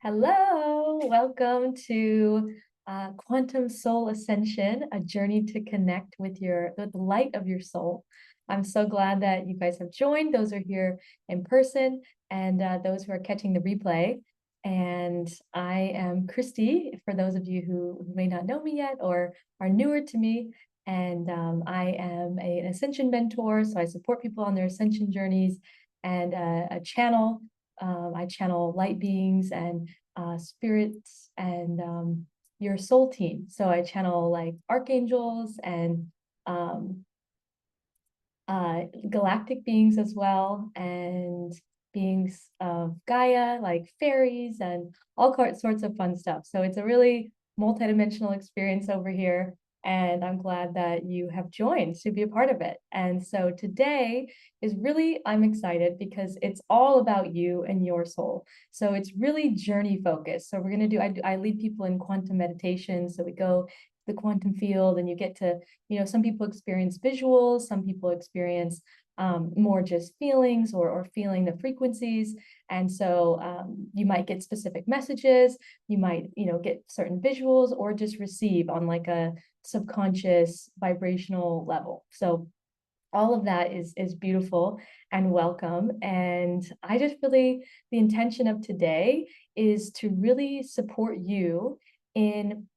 Hello, welcome to Quantum Soul Ascension, a journey to connect with the light of your soul. I'm so glad that you guys have joined. Those are here in person and those who are catching the replay. And I am Christy, for those of you who may not know me yet or are newer to me. And I am an Ascension mentor, so I support people on their Ascension journeys and a channel. I channel light beings and spirits and your soul team. So I channel like archangels and um, galactic beings as well, and beings of Gaia, like fairies and all sorts of fun stuff. So it's a really multidimensional experience over here. And I'm glad that you have joined to be a part of it. And so today is really, I'm excited because it's all about you and your soul. So it's really journey focused. So we're going to I lead people in quantum meditation. So we go the quantum field and you get to, some people experience visuals, some people experience more just feelings or feeling the frequencies. And so you might get specific messages, you might, get certain visuals or just receive on like a subconscious vibrational level. So all of that is beautiful and welcome. And I just really, the intention of today is to really support you in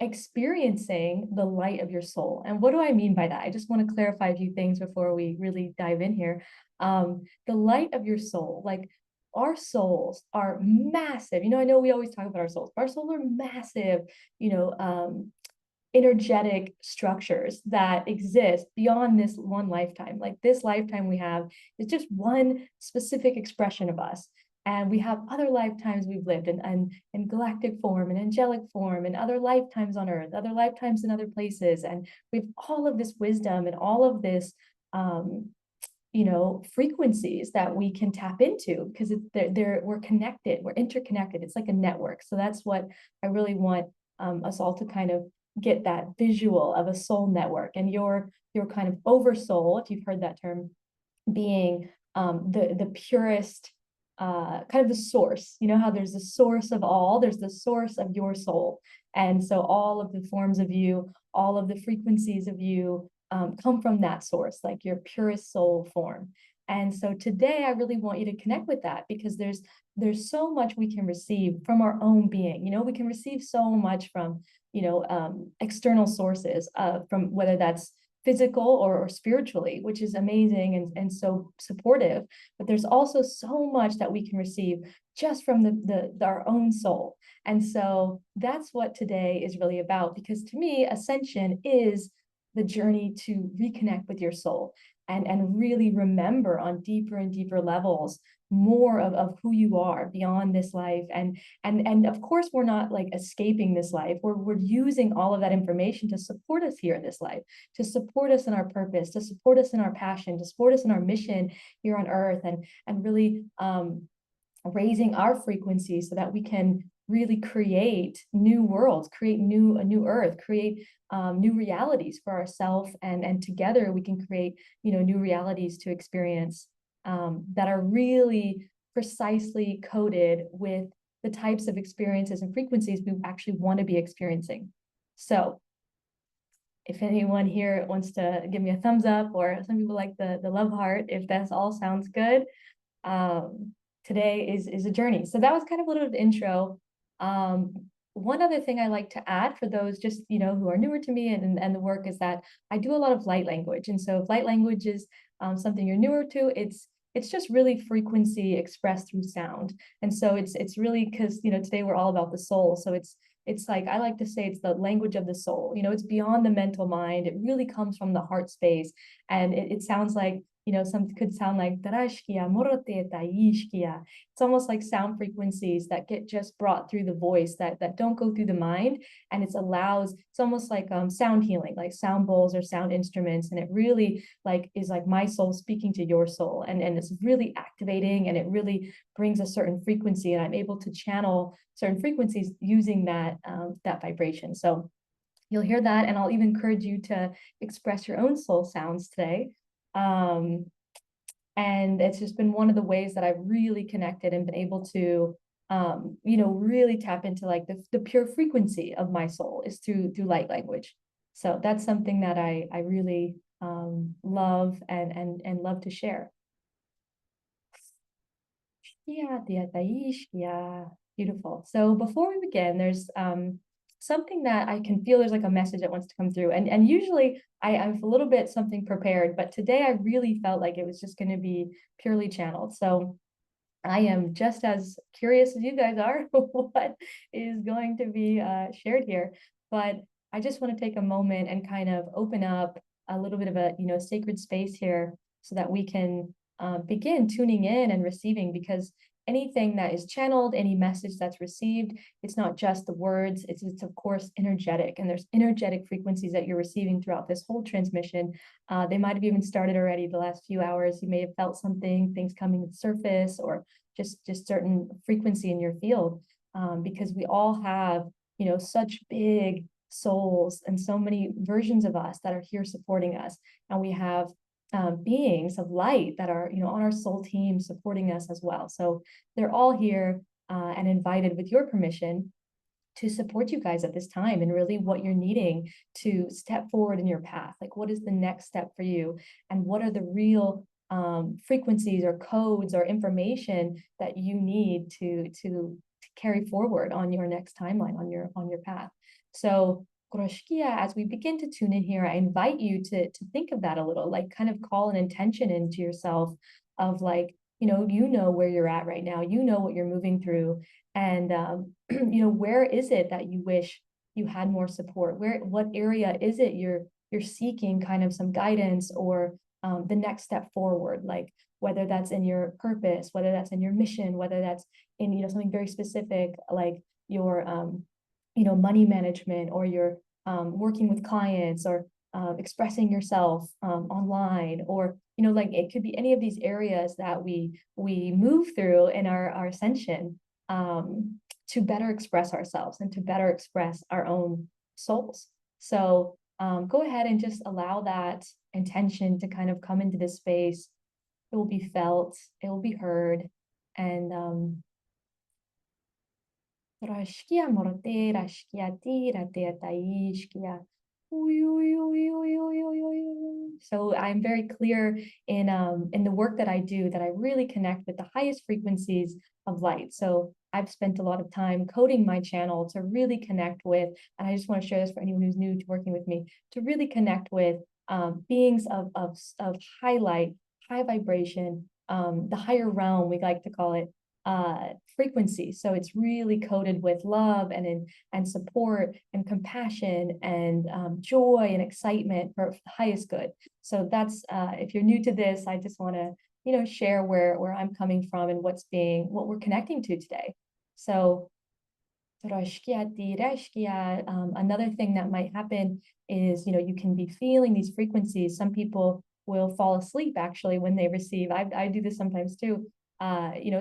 experiencing the light of your soul. And what do I mean by that? I just want to clarify a few things before we really dive in here. The light of your soul, like our souls are massive. I know we always talk about our souls, but our souls are massive, you know, energetic structures that exist beyond this one lifetime. Like this lifetime we have is just one specific expression of us. And we have other lifetimes we've lived in galactic form and angelic form, and other lifetimes on earth, other lifetimes in other places. And we've all of this wisdom and all of this frequencies that we can tap into because we're connected, we're interconnected. It's like a network. So that's what I really want us all to kind of get that visual of a soul network. And your kind of oversoul, if you've heard that term, being the purest, kind of the source. You know how there's the source of all, there's the source of your soul. And so all of the forms of you, all of the frequencies of you come from that source, like your purest soul form. And so today I really want you to connect with that because there's so much we can receive from our own being. We can receive so much from external sources, from whether that's physical or spiritually, which is amazing and so supportive. But there's also so much that we can receive just from our own soul. And so that's what today is really about, because to me, Ascension is the journey to reconnect with your soul and really remember on deeper and deeper levels more of who you are beyond this life. And of course, we're not like escaping this life. We're using all of that information to support us here in this life, to support us in our purpose, to support us in our passion, to support us in our mission here on earth, and really raising our frequency so that we can really create new worlds, create a new earth, create new realities for ourselves, and together we can create new realities to experience that are really precisely coded with the types of experiences and frequencies we actually want to be experiencing. So if anyone here wants to give me a thumbs up, or some people like the love heart, if that all sounds good, today is a journey. So that was kind of a little bit of intro. One other thing I like to add for those just who are newer to me and the work is that I do a lot of light language. And so if light language is something you're newer to, it's just really frequency expressed through sound. And so it's really, because today we're all about the soul. So it's like, I like to say it's the language of the soul. It's beyond the mental mind. It really comes from the heart space. And it sounds like, some could sound like Tarashkia, Moroteta, Ishkia. It's almost like sound frequencies that get just brought through the voice that don't go through the mind. And it's almost like sound healing, like sound bowls or sound instruments. And it really is like my soul speaking to your soul. And it's really activating, and it really brings a certain frequency. And I'm able to channel certain frequencies using that vibration. So you'll hear that, and I'll even encourage you to express your own soul sounds today. And it's just been one of the ways that I've really connected and been able to really tap into like the pure frequency of my soul is through light language. So that's something that I really love and love to share. Yeah, yeah, beautiful. So before we begin, there's something that I can feel there's like a message that wants to come through. And usually I'm a little bit something prepared, but today I really felt like it was just going to be purely channeled. So I am just as curious as you guys are what is going to be shared here. But I just want to take a moment and kind of open up a little bit of a sacred space here so that we can begin tuning in and receiving, because anything that is channeled, any message that's received, it's not just the words, it's of course energetic, and there's energetic frequencies that you're receiving throughout this whole transmission. They might have even started already the last few hours. You may have felt something, things coming to the surface, or just certain frequency in your field, because we all have such big souls and so many versions of us that are here supporting us, and we have beings of light that are on our soul team supporting us as well. So they're all here and invited with your permission to support you guys at this time, and really what you're needing to step forward in your path. Like, what is the next step for you, and what are the real frequencies or codes or information that you need to carry forward on your next timeline, on your path. So as we begin to tune in here, I invite you to think of that a little, like kind of call an intention into yourself of like, where you're at right now, what you're moving through, and where is it that you wish you had more support? What area is it you're seeking kind of some guidance, or the next step forward, like whether that's in your purpose, whether that's in your mission, whether that's in something very specific like your money management, or your working with clients, or expressing yourself online, or like it could be any of these areas that we move through in our ascension, to better express ourselves and to better express our own souls. So go ahead and just allow that intention to kind of come into this space. It will be felt, it will be heard, and Rashkia morte, rashkia ti, rate taishkia. So I'm very clear in the work that I do that I really connect with the highest frequencies of light. So I've spent a lot of time coding my channel to really connect with, and I just want to share this for anyone who's new to working with me, to really connect with beings of high light, high vibration, the higher realm, we like to call it, frequency. So it's really coded with love and support and compassion and joy and excitement for the highest good. So that's if you're new to this, I just want to share where I'm coming from and what we're connecting to today. So another thing that might happen is you can be feeling these frequencies. Some people will fall asleep actually when they receive. I do this sometimes too.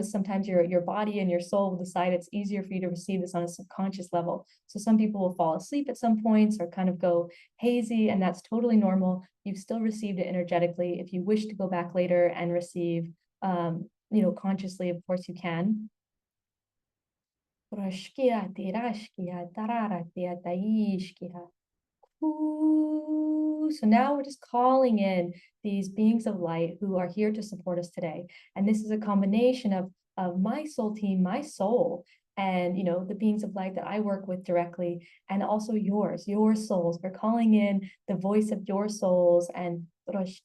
Sometimes your body and your soul will decide it's easier for you to receive this on a subconscious level. So some people will fall asleep at some points or kind of go hazy, and that's totally normal. You've still received it energetically. If you wish to go back later and receive, consciously, of course you can. So now we're just calling in these beings of light who are here to support us today. And this is a combination of my soul team, my soul, and the beings of light that I work with directly, and also your souls. We're calling in the voice of your souls, and these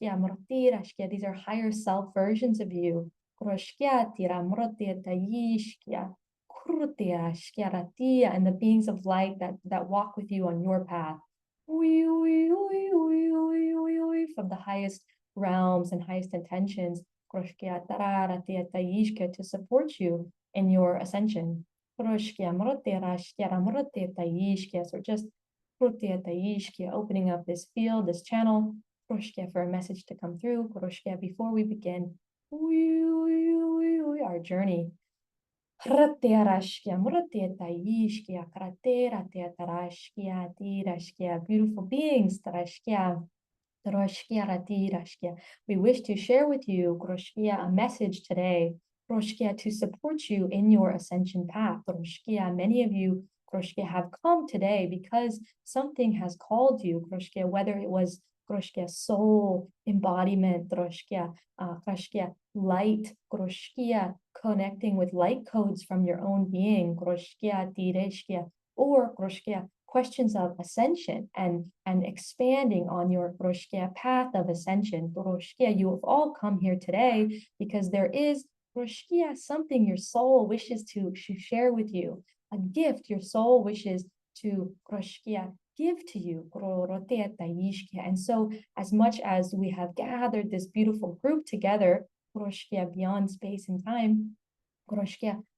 are higher self versions of you. And the beings of light that walk with you on your path, from the highest realms and highest intentions, to support you in your ascension. So just opening up this field, this channel, for a message to come through. Before we begin our journey. Beautiful beings, we wish to share with you a message today to support you in your ascension path. Many of you have come today because something has called you, whether it was soul embodiment, light, connecting with light codes from your own being, or questions of ascension and expanding on your path of ascension. You have all come here today because there is something your soul wishes to share with you, a gift your soul wishes to give to you. And so, as much as we have gathered this beautiful group together, beyond space and time,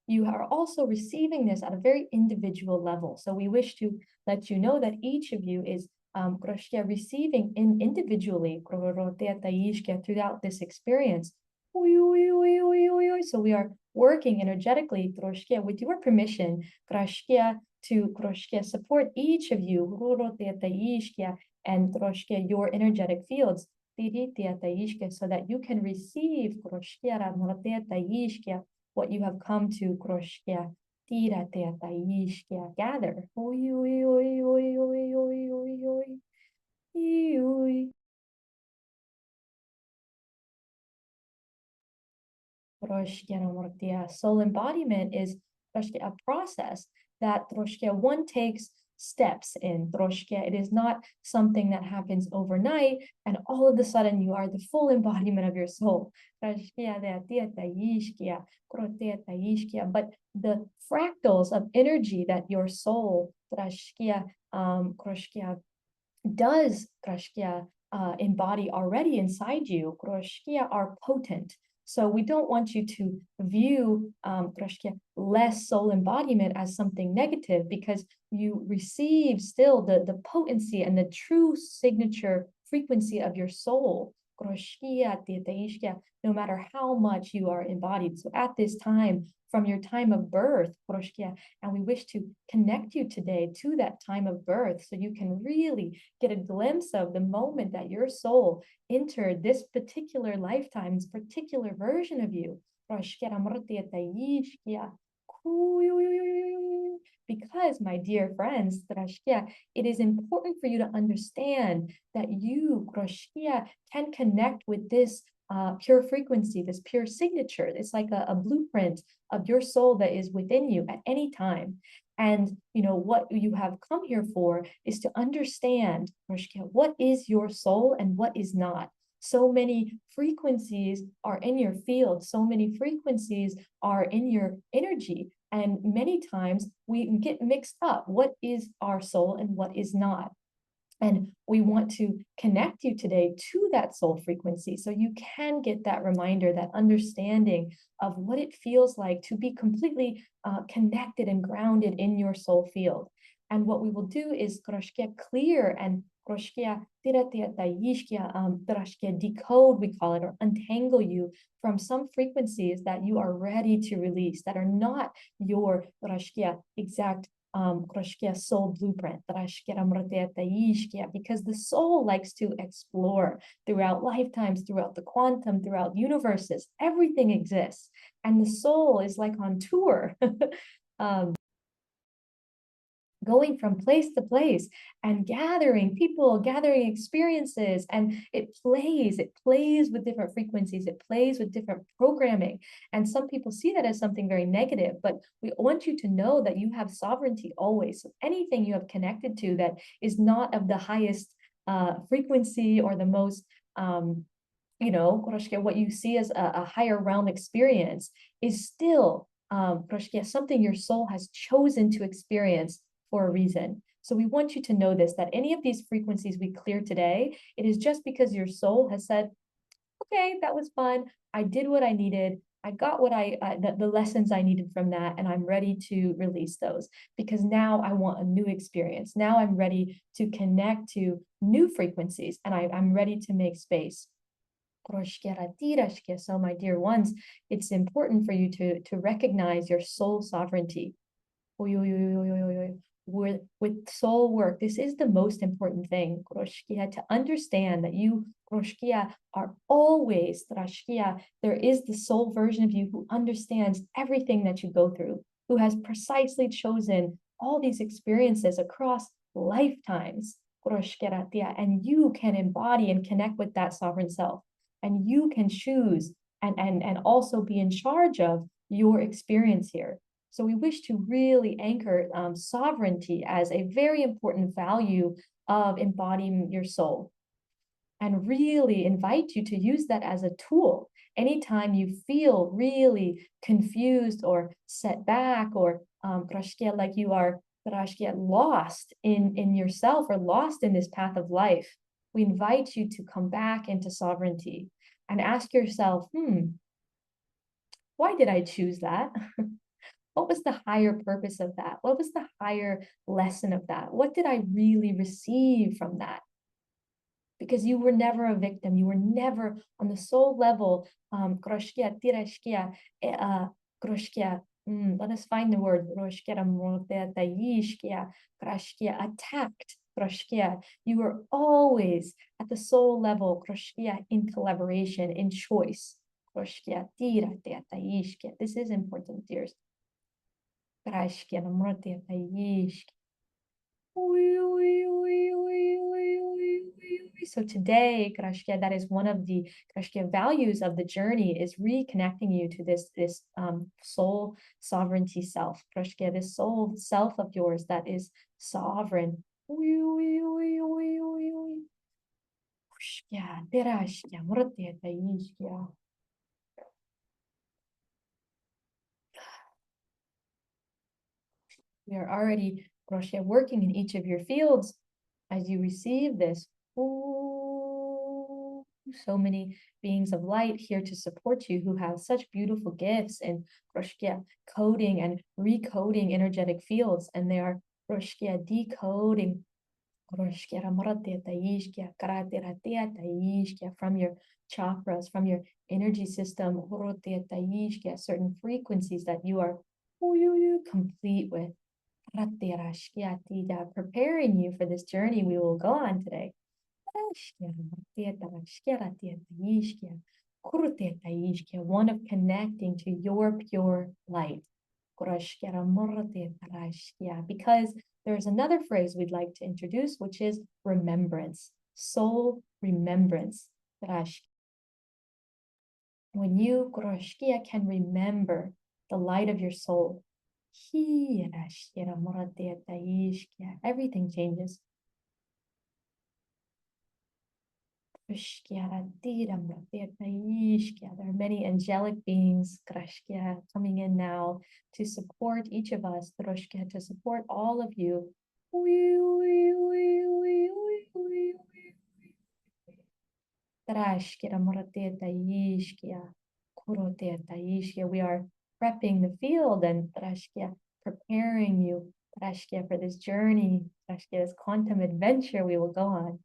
you are also receiving this at a very individual level. So we wish to let you know that each of you is receiving individually throughout this experience. So we are working energetically with your permission to support each of you and your energetic fields so that you can receive what you have come to gather. Soul embodiment is a process that one takes steps in. It is not something that happens overnight and all of a sudden you are the full embodiment of your soul. But the fractals of energy that your soul does embody already inside you are potent. So we don't want you to view less soul embodiment as something negative, because you receive still the potency and the true signature frequency of your soul, no matter how much you are embodied. So at this time, from your time of birth, and we wish to connect you today to that time of birth so you can really get a glimpse of the moment that your soul entered this particular lifetime, this particular version of you. Because, my dear friends, it is important for you to understand that you can connect with this pure frequency, this pure signature. It's like a blueprint of your soul that is within you at any time. And what you have come here for is to understand what is your soul and what is not. So many frequencies are in your field, so many frequencies are in your energy, and many times we get mixed up. What is our soul and what is not? And we want to connect you today to that soul frequency so you can get that reminder, that understanding of what it feels like to be completely connected and grounded in your soul field. And what we will do is clear and decode, we call it, or untangle you from some frequencies that you are ready to release, that are not your exact soul blueprint, because the soul likes to explore throughout lifetimes, throughout the quantum, throughout universes. Everything exists, and the soul is like on tour. Going from place to place and gathering people, gathering experiences, and it plays with different frequencies, it plays with different programming. And some people see that as something very negative, but we want you to know that you have sovereignty always. So anything you have connected to that is not of the highest frequency or the most what you see as a higher realm experience is still something your soul has chosen to experience for a reason. So we want you to know this, that any of these frequencies we clear today, it is just because your soul has said, okay, that was fun. I did what I needed. I got what the lessons I needed from that, and I'm ready to release those because now I want a new experience. Now I'm ready to connect to new frequencies, and I'm ready to make space. So my dear ones, it's important for you to recognize your soul sovereignty. with soul work, this is the most important thing, to understand that you are always, there is the soul version of you who understands everything that you go through, who has precisely chosen all these experiences across lifetimes, and you can embody and connect with that sovereign self, and you can choose and also be in charge of your experience here. So we wish to really anchor sovereignty as a very important value of embodying your soul, and really invite you to use that as a tool. Anytime you feel really confused or set back, or like you are lost in yourself, or lost in this path of life, we invite you to come back into sovereignty and ask yourself, why did I choose that? What was the higher purpose of that? What was the higher lesson of that? What did I really receive from that? Because you were never a victim. You were never on the soul level. Let us find the word. Attacked. You were always at the soul level, in collaboration, in choice. This is important, dears. So today, that is one of the values of the journey, is reconnecting you to this soul sovereignty self, this soul self of yours that is sovereign. We are already working in each of your fields as you receive this. Ooh, so many beings of light here to support you, who have such beautiful gifts in coding and recoding energetic fields, and they are decoding from your chakras, from your energy system, certain frequencies that you are complete with, preparing you for this journey we will go on today. One of connecting to your pure light. Because there's another phrase we'd like to introduce, which is remembrance, soul remembrance. When you can remember the light of your soul, everything changes. There are many angelic beings coming in now to support each of us, to support all of you. We are prepping the field and preparing you for this journey, this quantum adventure we will go on.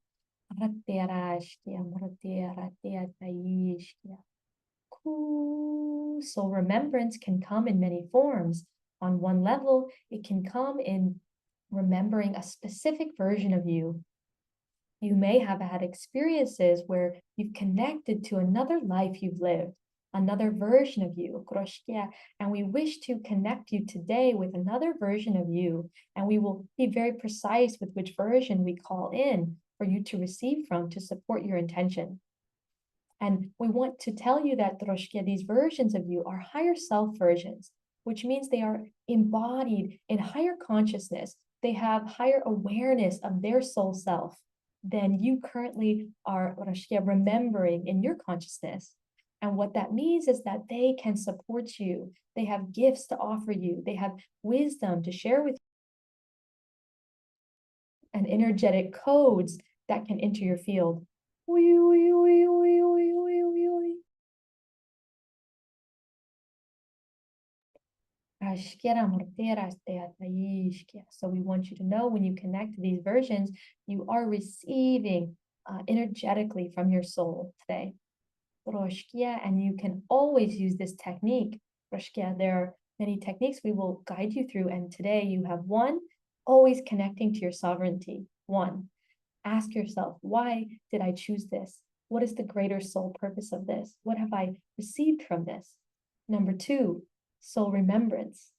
So remembrance can come in many forms. On one level, it can come in remembering a specific version of you. You may have had experiences where you've connected to another life you've lived, another version of you, and we wish to connect you today with another version of you, and we will be very precise with which version we call in for you to receive from, to support your intention. And we want to tell you that these versions of you are higher self versions, which means they are embodied in higher consciousness. They have higher awareness of their soul self than you currently are remembering in your consciousness. And what that means is that they can support you. They have gifts to offer you. They have wisdom to share with you, and energetic codes that can enter your field. So we want you to know, when you connect to these versions, you are receiving energetically from your soul today. And you can always use this technique. There are many techniques we will guide you through, and today you have one always connecting to your sovereignty. One, ask yourself, why did I choose this? What is the greater soul purpose of this? What have I received from this? Number two, soul remembrance.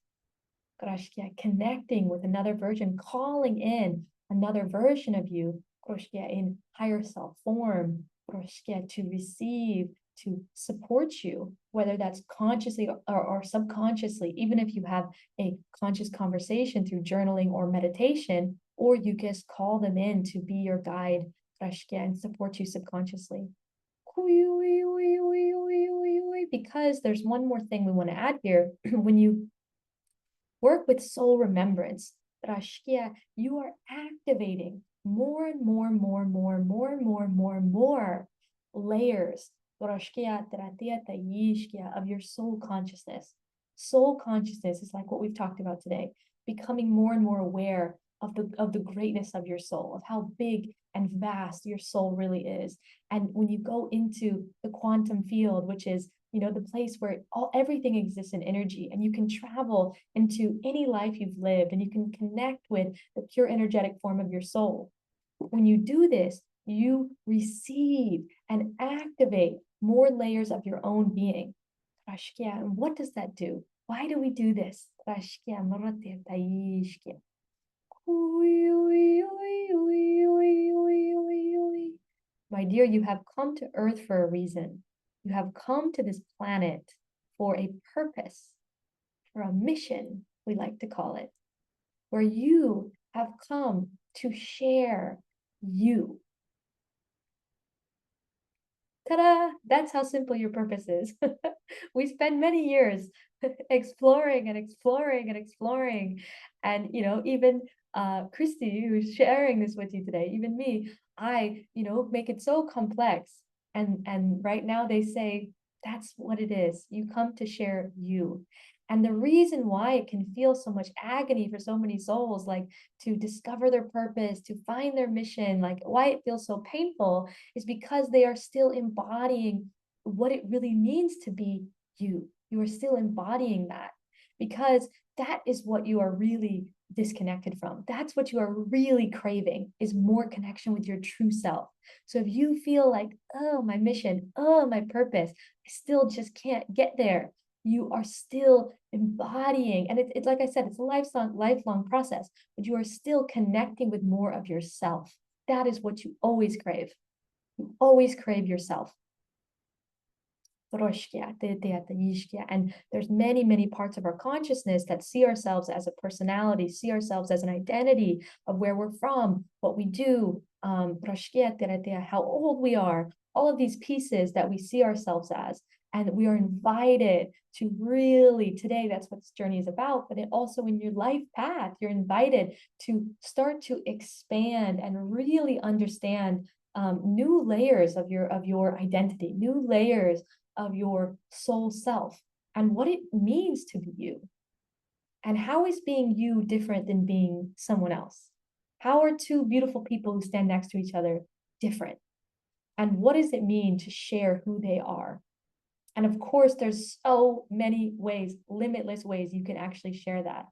Connecting with another version, calling in another version of you in higher self form to receive, to support you, whether that's consciously or subconsciously, even if you have a conscious conversation through journaling or meditation, or you just call them in to be your guide and support you subconsciously. Because there's one more thing we want to add here. When you work with soul remembrance, you are activating more and more layers of your soul consciousness. Soul consciousness is like what we've talked about today, becoming more and more aware of the greatness of your soul, of how big and vast your soul really is. And when you go into the quantum field, which is the place where everything exists in energy, and you can travel into any life you've lived, and you can connect with the pure energetic form of your soul. When you do this, you receive and activate more layers of your own being. And what does that do? Why do we do this? My dear, you have come to Earth for a reason. You have come to this planet for a purpose, for a mission, we like to call it, where you have come to share you. Ta-da! That's how simple your purpose is. We spend many years exploring and exploring and exploring. And, even Christy, who's sharing this with you today, even me, I, make it so complex. And right now they say, that's what it is. You come to share you. And the reason why it can feel so much agony for so many souls, like to discover their purpose, to find their mission, like why it feels so painful, is because they are still embodying what it really means to be you. You are still embodying that, because that is what you are really disconnected from. That's what you are really craving, is more connection with your true self. So if you feel like, oh, my mission, oh, my purpose, I still just can't get there, you are still embodying, and it's like I said, it's a lifelong process, but you are still connecting with more of yourself. That is what you always crave. You always crave yourself. And there's many parts of our consciousness that see ourselves as a personality, see ourselves as an identity of where we're from, what we do, how old we are, all of these pieces that we see ourselves as. And we are invited to really, today, that's what this journey is about, but also in your life path, you're invited to start to expand and really understand new layers of your identity, new layers of your soul self, and what it means to be you. And how is being you different than being someone else? How are two beautiful people who stand next to each other different? And what does it mean to share who they are? And of course, there's so many ways, limitless ways you can actually share that.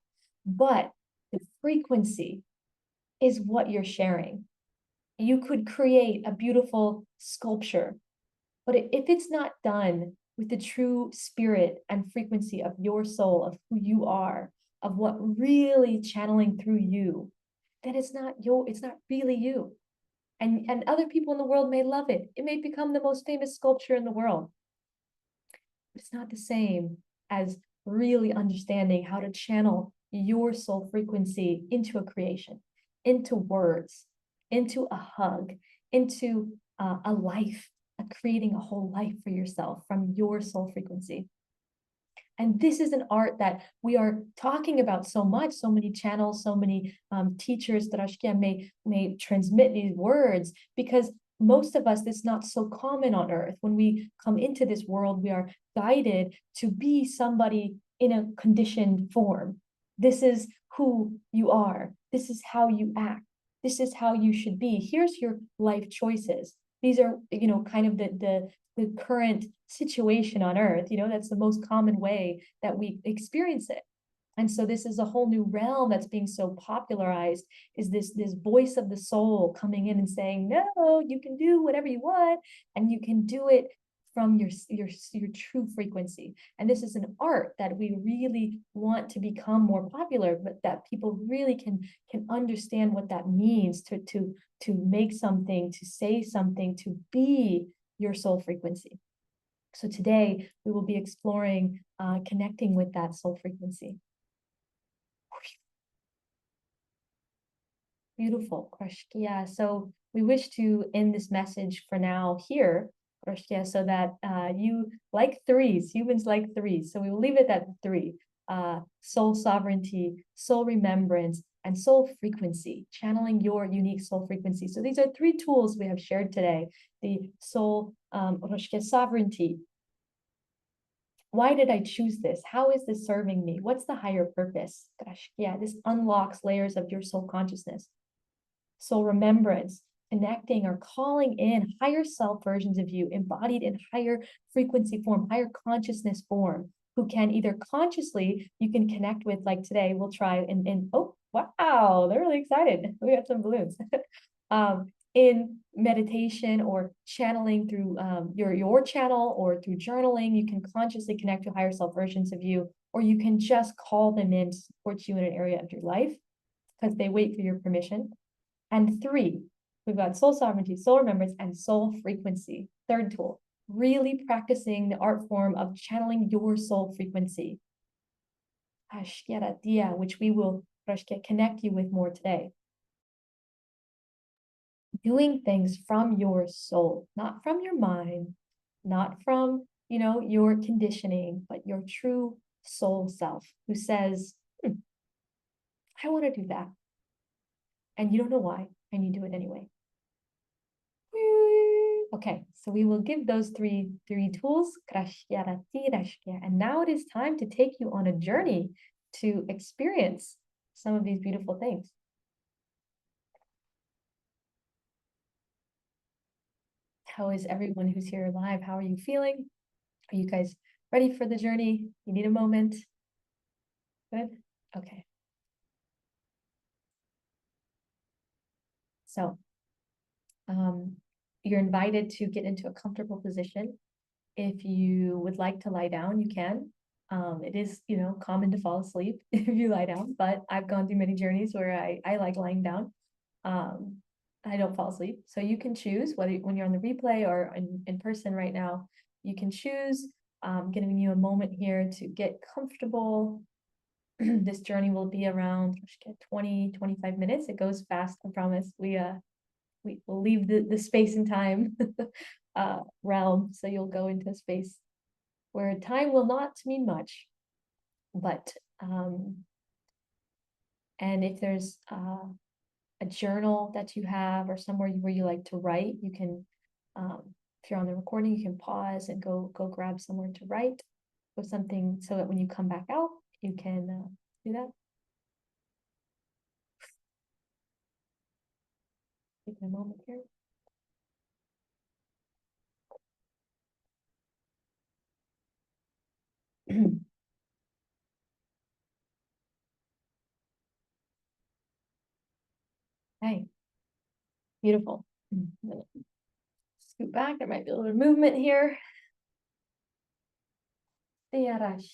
But the frequency is what you're sharing. You could create a beautiful sculpture, but if it's not done with the true spirit and frequency of your soul, of who you are, of what really channeling through you, then it's not really you. And other people in the world may love it. It may become the most famous sculpture in the world. But it's not the same as really understanding how to channel your soul frequency into a creation, into words, into a hug, into a life, creating a whole life for yourself from your soul frequency. And this is an art that we are talking about so much, so many channels, so many teachers that Ashkia may transmit these words, because most of us, it's not so common on earth. When we come into this world, we are guided to be somebody in a conditioned form. This is who you are. This is how you act. This is how you should be. Here's your life choices. These are, kind of the current situation on earth. That's the most common way that we experience it. And so this is a whole new realm that's being so popularized, is this voice of the soul coming in and saying, no, you can do whatever you want, and you can do it from your true frequency. And this is an art that we really want to become more popular, but that people really can understand what that means to make something, to say something, to be your soul frequency. So today we will be exploring connecting with that soul frequency. Beautiful, Krishkia. So we wish to end this message for now here, Krishkia, so that you like threes, humans like threes. So we will leave it at three: soul sovereignty, soul remembrance, and soul frequency, channeling your unique soul frequency. So these are three tools we have shared today. The soul sovereignty. Why did I choose this? How is this serving me? What's the higher purpose? Krishkia, this unlocks layers of your soul consciousness. Soul remembrance, connecting or calling in higher self versions of you, embodied in higher frequency form, higher consciousness form, who can either consciously, you can connect with, like today, we'll try in oh, wow, they're really excited. We got some balloons. In meditation or channeling through your channel or through journaling, you can consciously connect to higher self versions of you, or you can just call them in to support you in an area of your life because they wait for your permission. And three, we've got soul sovereignty, soul remembrance, and soul frequency. Third tool, really practicing the art form of channeling your soul frequency, which we will connect you with more today. Doing things from your soul, not from your mind, not from, your conditioning, but your true soul self who says, I want to do that. And you don't know why, and you do it anyway. Okay, so we will give those three tools, and now it is time to take you on a journey to experience some of these beautiful things. How is everyone who's here live? How are you feeling? Are you guys ready for the journey? You need a moment? Good? Okay. So, you're invited to get into a comfortable position. If you would like to lie down, you can. It is, common to fall asleep if you lie down, but I've gone through many journeys where I like lying down. I don't fall asleep. So you can choose whether when you're on the replay or in person right now, you can choose. Giving you a moment here to get comfortable. This journey will be around 20-25 minutes. It goes fast, I promise. We will leave the space and time realm, so you'll go into a space where time will not mean much, but and if there's a journal that you have or somewhere where you like to write, you can if you're on the recording, you can pause and go grab somewhere to write or something, so that when you come back out, you can do that. Take a moment here. Okay, beautiful. Scoot back. There might be a little movement here. This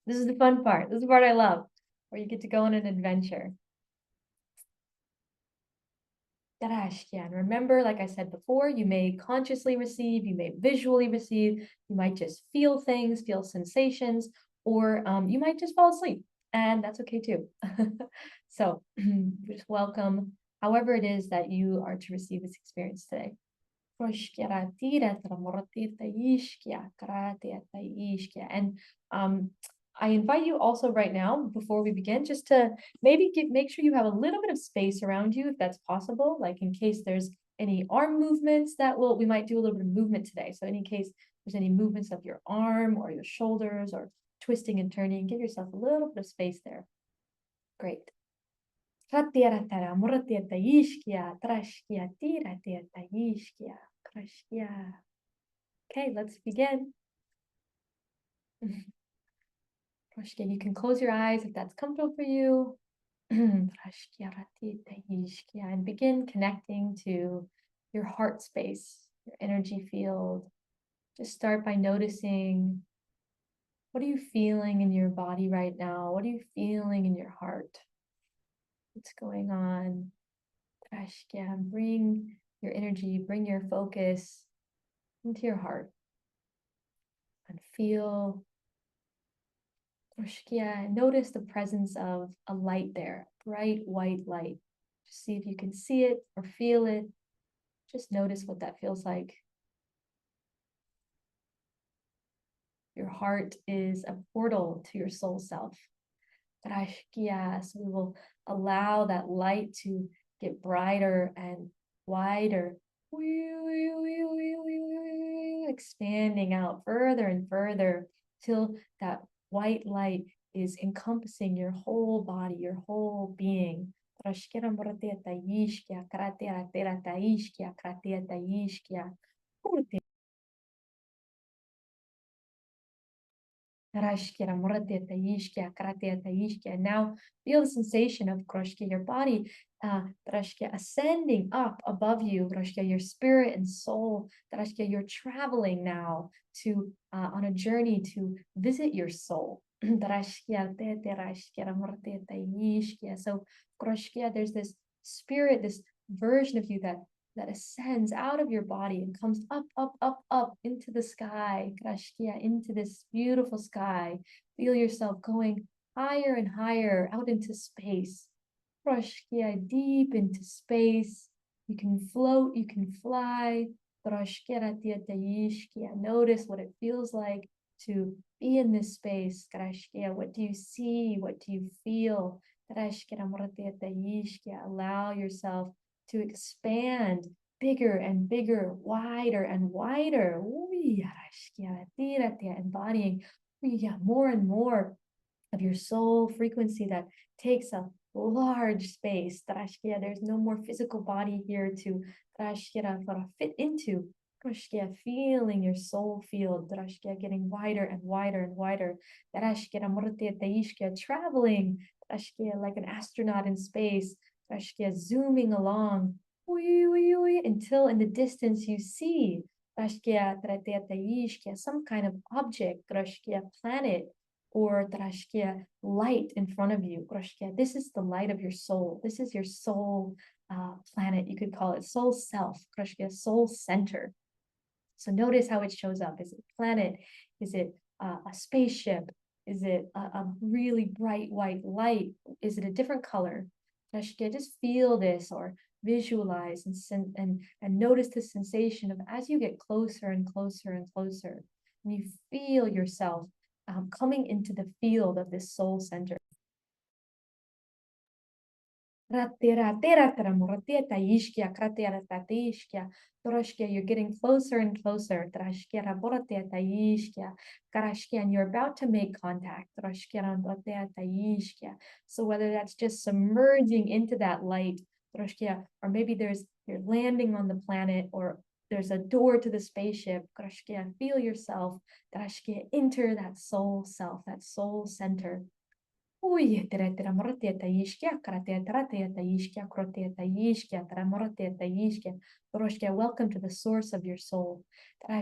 is the fun part. This is the part I love, where you get to go on an adventure. And remember, like I said before, you may consciously receive, you may visually receive, you might just feel things, feel sensations, or you might just fall asleep, and that's okay too. So just welcome however it is that you are to receive this experience today. And I invite you also right now, before we begin, just to maybe make sure you have a little bit of space around you, if that's possible, like in case there's any arm movements we might do a little bit of movement today. So in case there's any movements of your arm or your shoulders or twisting and turning, give yourself a little bit of space there. Great. Okay, let's begin. You can close your eyes if that's comfortable for you. And begin connecting to your heart space, your energy field. Just start by noticing, what are you feeling in your body right now? What are you feeling in your heart? What's going on? Bring your energy, bring your focus into your heart and feel. Notice the presence of a light there, bright white light. Just see if you can see it or feel it. Just notice what that feels like. Your heart is a portal to your soul self. So we will allow that light to get brighter and wider, expanding out further and further till that white light is encompassing your whole body, your whole being. Now feel the sensation of your body ascending up above you, your spirit and soul. You're traveling now to on a journey to visit your soul. So there's this spirit, this version of you that ascends out of your body and comes up, up, up, up into the sky, into this beautiful sky. Feel yourself going higher and higher out into space. Deep into space. You can float, you can fly. Notice what it feels like to be in this space. What do you see? What do you feel? Allow yourself to expand bigger and bigger, wider and wider. Embodying more and more of your soul frequency that takes a large space. There's no more physical body here to fit into. Feeling your soul field, getting wider and wider and wider. Traveling like an astronaut in space, zooming along until in the distance you see some kind of object, planet, or light in front of you. This is the light of your soul. This is your soul planet. You could call it soul self, soul center. So notice how it shows up. Is it a planet? Is it a spaceship? Is it a really bright white light? Is it a different color? Just feel this or visualize and notice the sensation of as you get closer and closer and closer, and you feel yourself coming into the field of this soul center. You're getting closer and closer. And you're about to make contact. So whether that's just submerging into that light, or maybe you're landing on the planet, or there's a door to the spaceship. Feel yourself enter that soul self, that soul center. Welcome to the source of your soul. There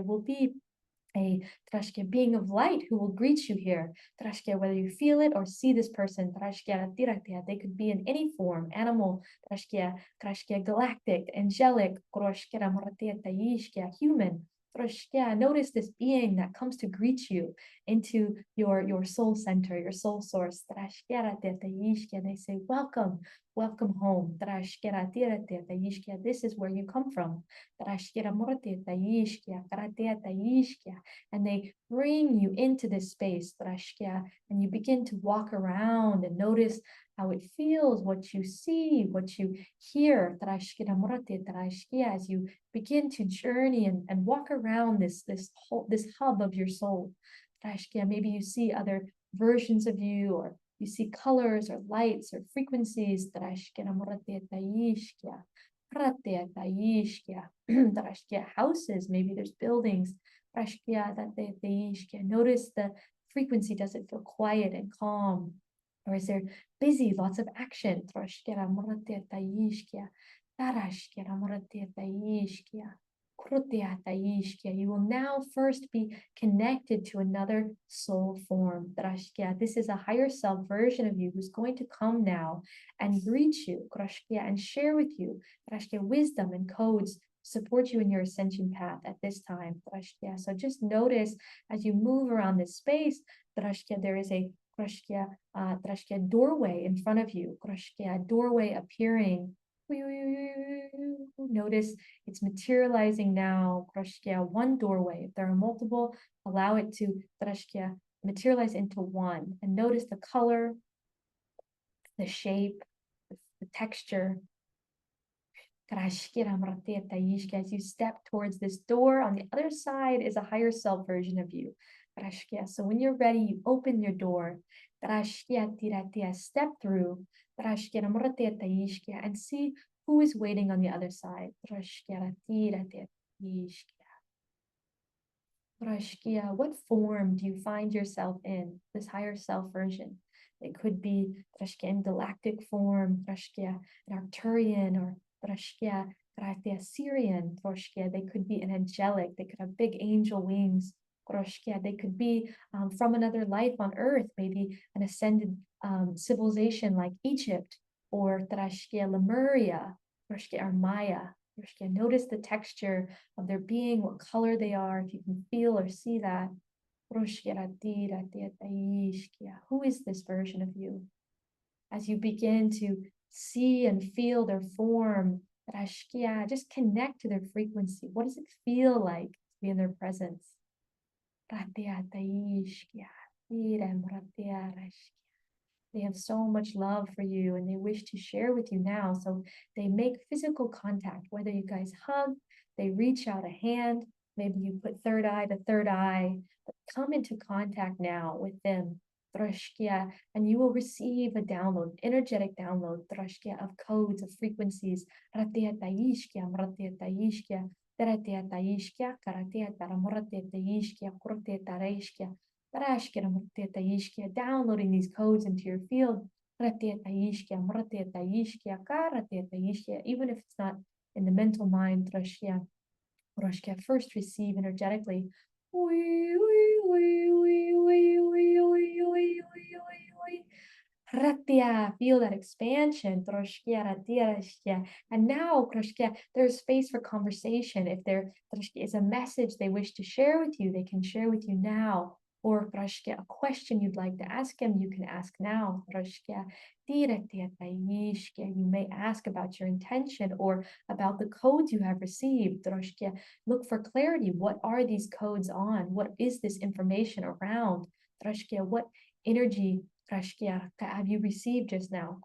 will be a being of light who will greet you here. Whether you feel it or see this person, they could be in any form, animal, galactic, angelic, human. Notice this being that comes to greet you into your soul center, your soul source. They say, welcome, welcome home. This is where you come from. And they bring you into this space, and you begin to walk around and notice how it feels, what you see, what you hear, as you begin to journey and walk around this hub of your soul. Maybe you see other versions of you, or you see colors or lights or frequencies. Houses, maybe there's buildings. Notice the frequency. Does it feel quiet and calm? Or is there busy, lots of action? You will now first be connected to another soul form. This is a higher self version of you who's going to come now and greet you and share with you wisdom and codes, support you in your ascension path at this time. So just notice as you move around this space, there is a doorway in front of you, doorway appearing. Notice it's materializing now. One doorway. If there are multiple, allow it to materialize into one. And notice the color, the shape, the texture. As you step towards this door, on the other side is a higher self version of you. So when you're ready, you open your door. Step through and see who is waiting on the other side. What form do you find yourself in, this higher self version? It could be in galactic form, an Arcturian, or Syrian. They could be an angelic, they could have big angel wings. They could be from another life on earth, maybe an ascended civilization like Egypt, or Lemuria, or Maya. Notice the texture of their being, what color they are, if you can feel or see that. Who is this version of you? As you begin to see and feel their form, just connect to their frequency. What does it feel like to be in their presence? They have so much love for you and they wish to share with you now. So they make physical contact, whether you guys hug, they reach out a hand, maybe you put third eye to third eye, but come into contact now with them. And you will receive a download, energetic download, of codes, of frequencies. Downloading these codes into your field. Even if it's not in the mental mind, first receive energetically. Feel that expansion. And now there's space for conversation. If there is a message they wish to share with you, they can share with you now. Or a question you'd like to ask him, you can ask now. You may ask about your intention or about the codes you have received. Look for clarity. What are these codes on? What is this information around? What energy have you received just now?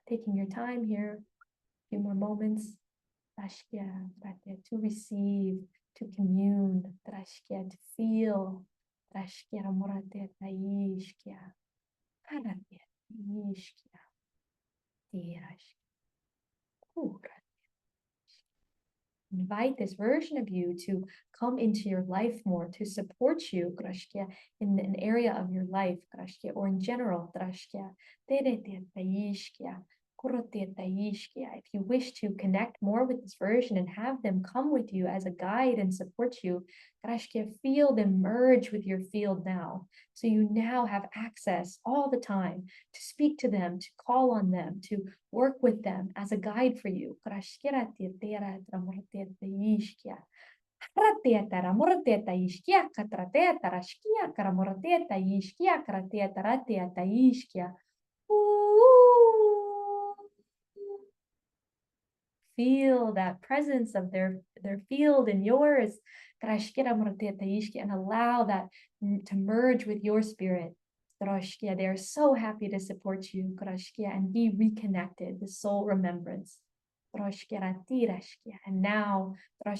Taking your time here, a few more moments to receive, to commune, to feel. Invite this version of you to come into your life more, to support you in an area of your life or in general. If you wish to connect more with this version and have them come with you as a guide and support you, feel them merge with your field now. So you now have access all the time to speak to them, to call on them, to work with them as a guide for you. feel that presence of their field and yours. And allow that to merge with your spirit. They are so happy to support you and be reconnected, the soul remembrance. And now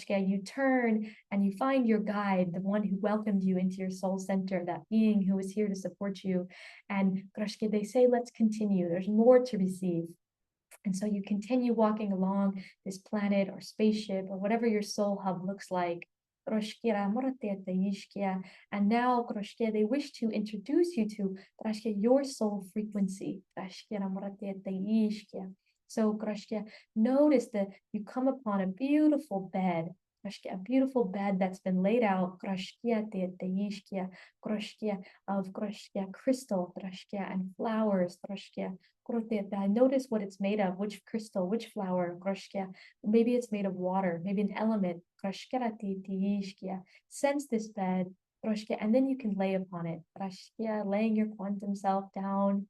you turn and you find your guide, the one who welcomed you into your soul center, that being who is here to support you. And they say, let's continue. There's more to receive. And so you continue walking along this planet or spaceship or whatever your soul hub looks like. And now they wish to introduce you to your soul frequency. So notice that you come upon a beautiful bed, a beautiful bed that's been laid out of crystal and flowers. Notice what it's made of, which crystal, which flower. Maybe it's made of water, maybe an element. Sense this bed, and then you can lay upon it. Laying your quantum self down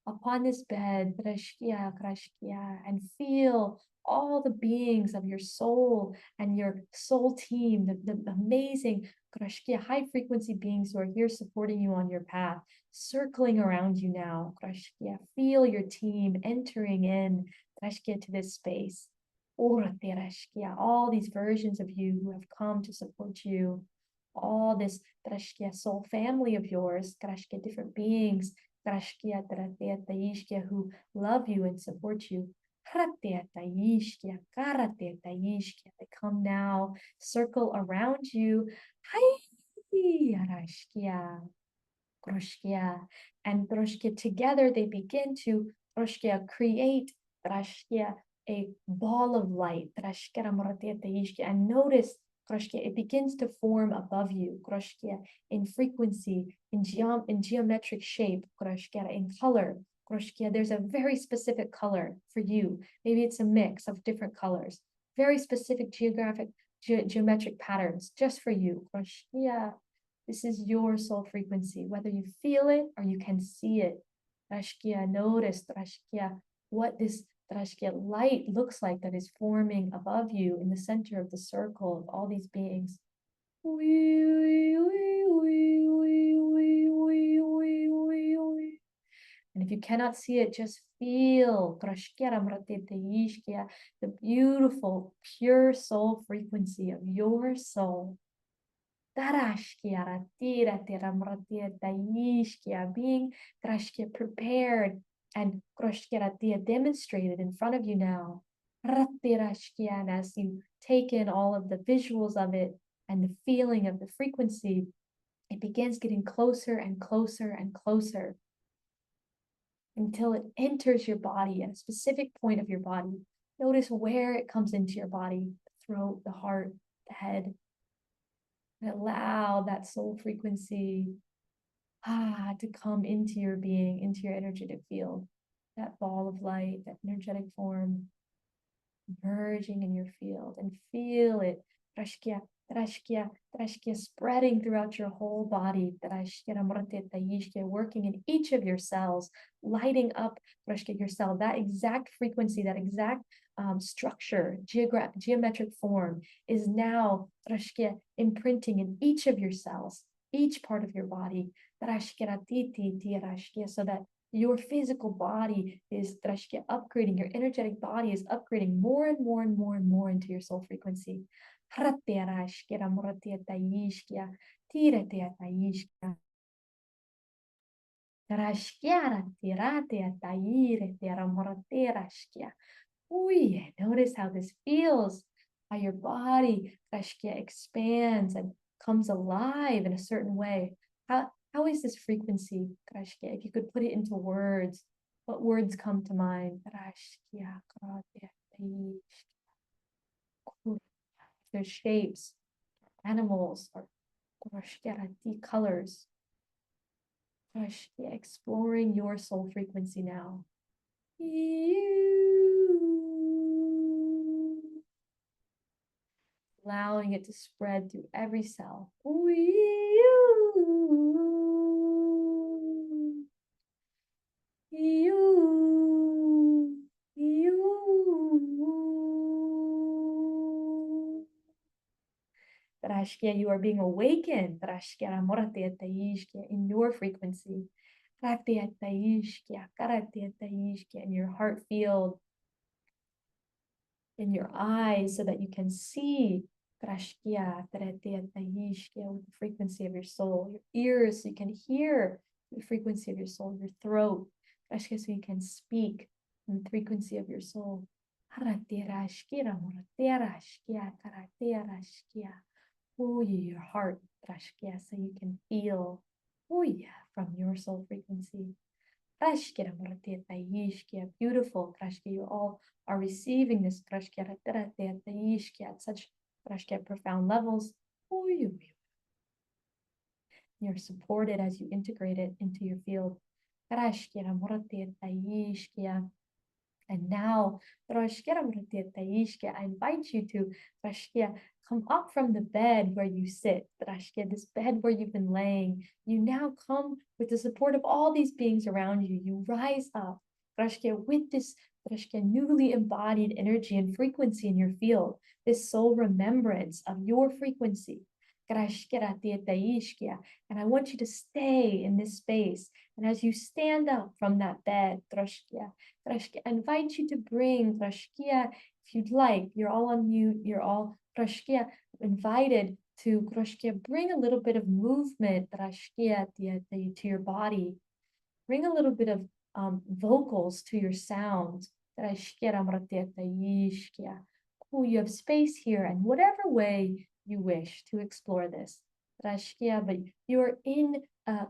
upon this bed, and feel all the beings of your soul and your soul team, the amazing high frequency beings who are here supporting you on your path, circling around you now. Feel your team entering in to this space. All these versions of you who have come to support you, all this soul family of yours, different beings who love you and support you. They come now, circle around you. And together they begin to create a ball of light. And notice it begins to form above you in frequency, in geometric shape, in color. There's a very specific color for you. Maybe it's a mix of different colors, very specific geometric patterns just for you. This is your soul frequency, whether you feel it or you can see it. Notice what this light looks like that is forming above you in the center of the circle of all these beings. And if you cannot see it, just feel the beautiful, pure soul frequency of your soul. Being prepared and demonstrated in front of you now. And as you take in all of the visuals of it and the feeling of the frequency, it begins getting closer and closer and closer until it enters your body at a specific point of your body. Notice where it comes into your body: the throat, the heart, the head. And allow that soul frequency to come into your being, into your energetic field. That ball of light, that energetic form, merging in your field, and feel it spreading throughout your whole body, working in each of your cells, lighting up your cell, that exact frequency, that exact structure, geometric form is now imprinting in each of your cells, each part of your body, so that your physical body is upgrading, your energetic body is upgrading more and more and more and more into your soul frequency. Notice how this feels, how your body expands and comes alive in a certain way. How is this frequency? If you could put it into words, what words come to mind? There's shapes, animals, or colors. Exploring your soul frequency now. Allowing it to spread through every cell. Krashkia, you are being awakened. Krashkia, morate taishkia, in your frequency. Ratia taishkia, karatia taishkia, in your heart field, in your eyes, so that you can see Krashkia, taratia taishkia, with the frequency of your soul. Your ears, so you can hear the frequency of your soul. Your throat, Krashkia, so you can speak in the frequency of your soul. Haratirashkira, moratirashkia, karatirashkia. Oh, your heart, Krashkia, so you can feel, oh yeah, from your soul frequency. Krashkia, moratirashkia, beautiful, Krashkia, you all are receiving this Krashkia, ratirashkia, at such Krashkia profound levels. Oh, you're supported as you integrate it into your field. Krashkia, moratirashkia. And now, I invite you to come up from the bed where you sit, this bed where you've been laying. You now come with the support of all these beings around you. You rise up with this newly embodied energy and frequency in your field, this soul remembrance of your frequency. And I want you to stay in this space. And as you stand up from that bed, I invite you to bring Rashkia, if you'd like. You're all on mute. You're all Rashkia, invited to Rashkia. Bring a little bit of movement, Rashkia, to your body. Bring a little bit of vocals to your sound. You have space here, and whatever way you wish to explore this. But you're in a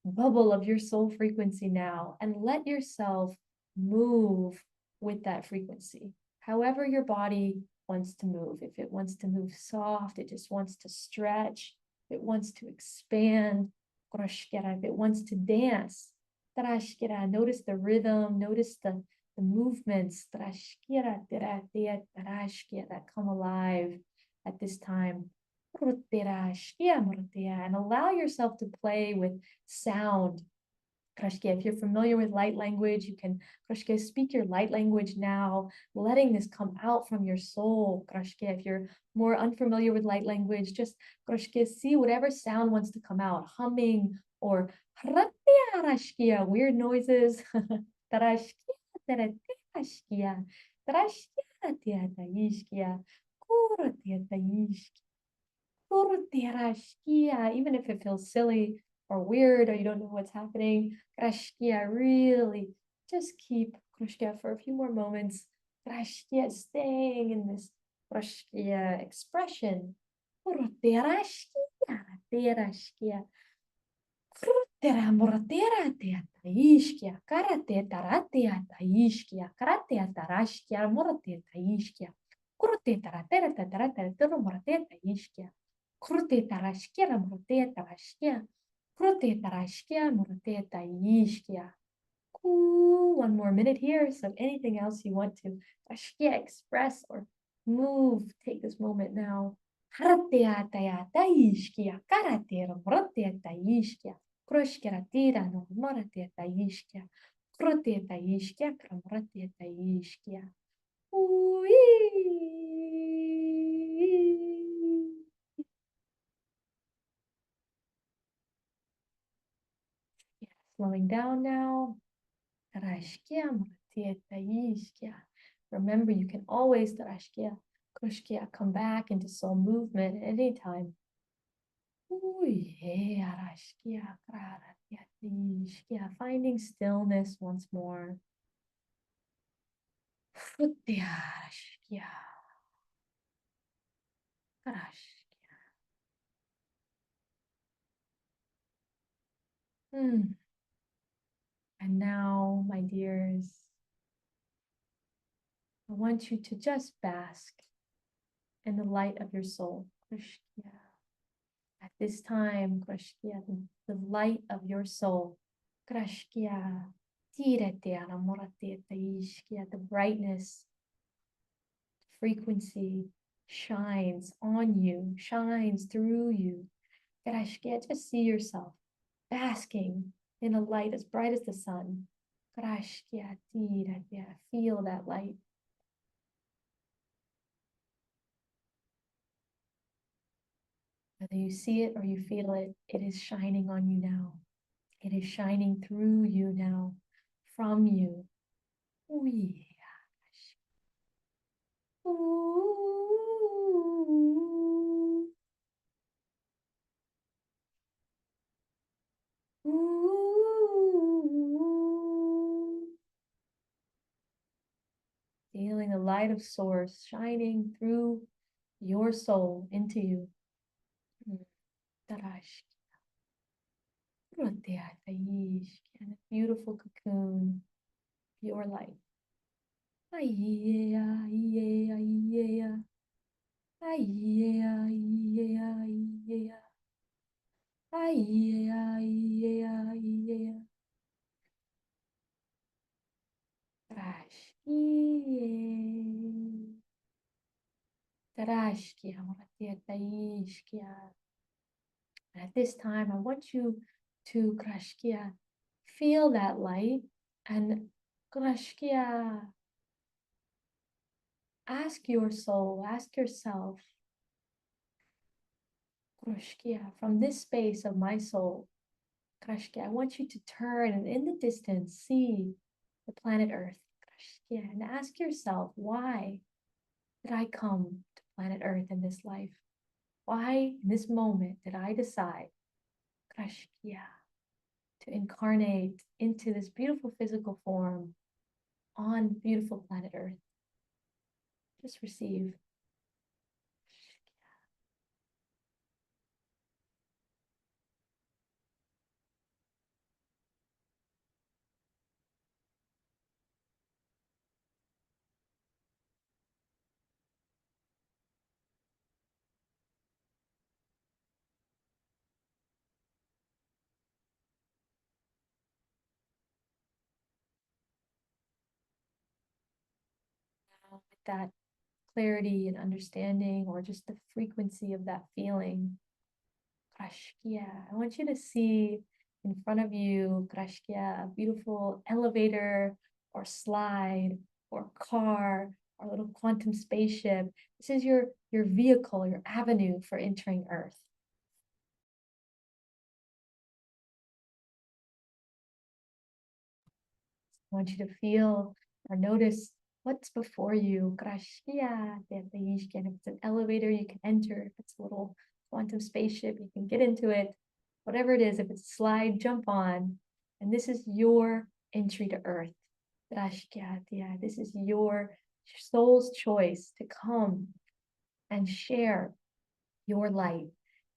bubble of your soul frequency now, and let yourself move with that frequency. However your body wants to move. If it wants to move soft, it just wants to stretch, it wants to expand, if it wants to dance, notice the rhythm, notice the movements that come alive at this time. And allow yourself to play with sound. If you're familiar with light language, you can speak your light language now, letting this come out from your soul. If you're more unfamiliar with light language, just see whatever sound wants to come out, humming or weird noises. Even if it feels silly or weird or you don't know what's happening, really just keep for a few more moments, staying in this expression. One more minute here. So anything else you want to express or move, take this moment now. Slowing down now. Remember, you can always come back into soul movement at any time. Finding stillness once more. And now, my dears, I want you to just bask in the light of your soul. At this time, the light of your soul. The brightness, frequency shines on you, shines through you. Just see yourself basking in a light as bright as the sun. Feel that light. Whether you see it or you feel it, it is shining on you now. It is shining through you now, from you. Ooh, yeah. Ooh. Ooh. Feeling the light of source shining through your soul into you. Tarash. And a beautiful cocoon, pure light. Aiea, aiea, aiea. Aiea, aiea, aiea. Aiea, aiea, aiea. Trashkie. Trashkia, moratia, taishkia. At this time, I want you to krashkia, feel that light and krashkia. Ask your soul, ask yourself, krashkia, from this space of my soul, krashkia, I want you to turn and in the distance see the planet Earth, krashkia, and ask yourself, why did I come to planet Earth in this life? Why in this moment did I decide, krashkia, to incarnate into this beautiful physical form on beautiful planet Earth? Just receive. With that clarity and understanding, or just the frequency of that feeling, krashkia, I want you to see in front of you, krashkia, a beautiful elevator or slide or car or little quantum spaceship. This is your vehicle, your avenue for entering Earth. I want you to feel or notice what's before you. Krashkia, and if it's an elevator, you can enter. If it's a little quantum spaceship, you can get into it. Whatever it is, if it's a slide, jump on. And this is your entry to Earth. Krashkia, this is your soul's choice to come and share your light.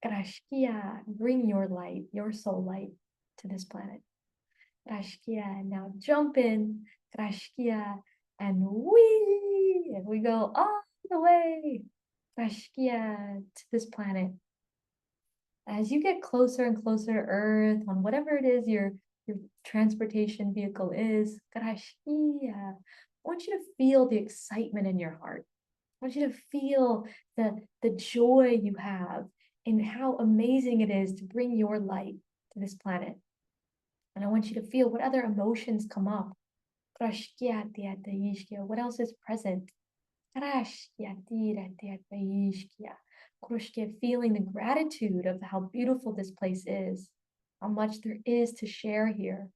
Krashkia, bring your light, your soul light to this planet. Krashkia, now jump in, Krashkia, and we go all the way, Krashkia, to this planet. As you get closer and closer to Earth, on whatever it is your transportation vehicle is, Krashkia, I want you to feel the excitement in your heart. I want you to feel the joy you have in how amazing it is to bring your light to this planet. And I want you to feel what other emotions come up. What else is present? Feeling the gratitude of how beautiful this place is, how much there is to share here.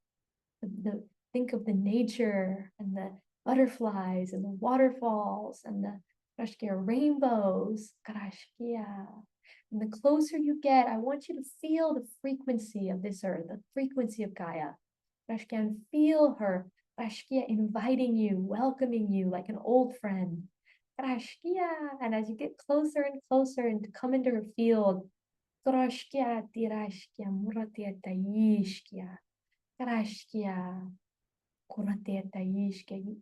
Think of the nature and the butterflies and the waterfalls and the rainbows. And the closer you get, I want you to feel the frequency of this earth, the frequency of Gaia. And feel her, inviting you, welcoming you like an old friend. And as you get closer and closer and to come into her field, you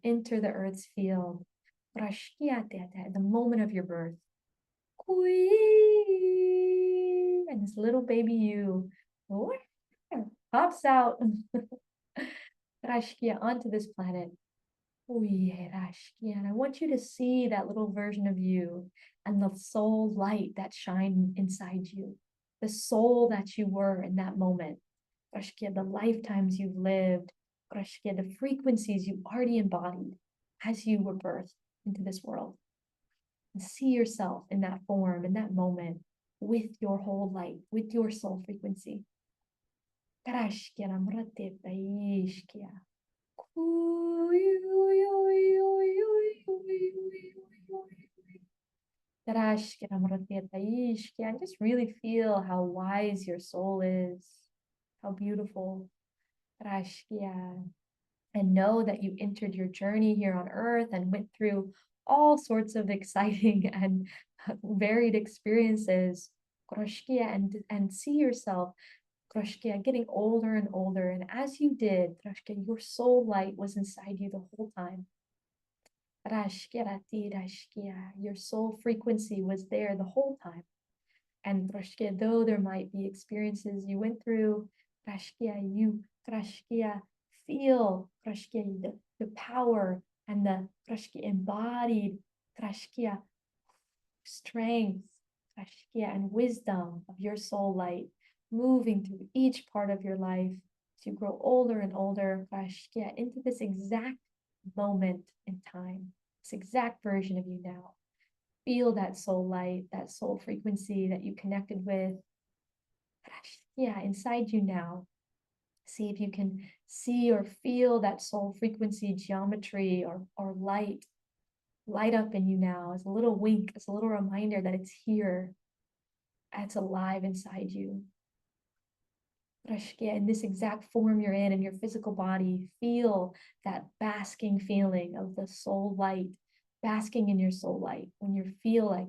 enter the earth's field. The moment of your birth. And this little baby you pops out onto this planet. And I want you to see that little version of you and the soul light that shine inside you, the soul that you were in that moment. The lifetimes you've lived, the frequencies you already embodied as you were birthed into this world. And see yourself in that form, in that moment. with your whole light, with your soul frequency. And just really feel how wise your soul is, how beautiful. And know that you entered your journey here on earth and went through all sorts of exciting and varied experiences. And see yourself getting older and older. And as you did, your soul light was inside you the whole time. Your soul frequency was there the whole time. And though there might be experiences you went through, you feel the power and the embodied strength and wisdom of your soul light moving through each part of your life as you grow older and older into this exact moment in time, this exact version of you now. Feel that soul light, that soul frequency that you connected with. Inside you now. See if you can see or feel that soul frequency geometry or light up in you now as a little wink, as a little reminder that it's here, it's alive inside you. In this exact form you're in your physical body, feel that basking feeling of the soul light, basking in your soul light, when you feel like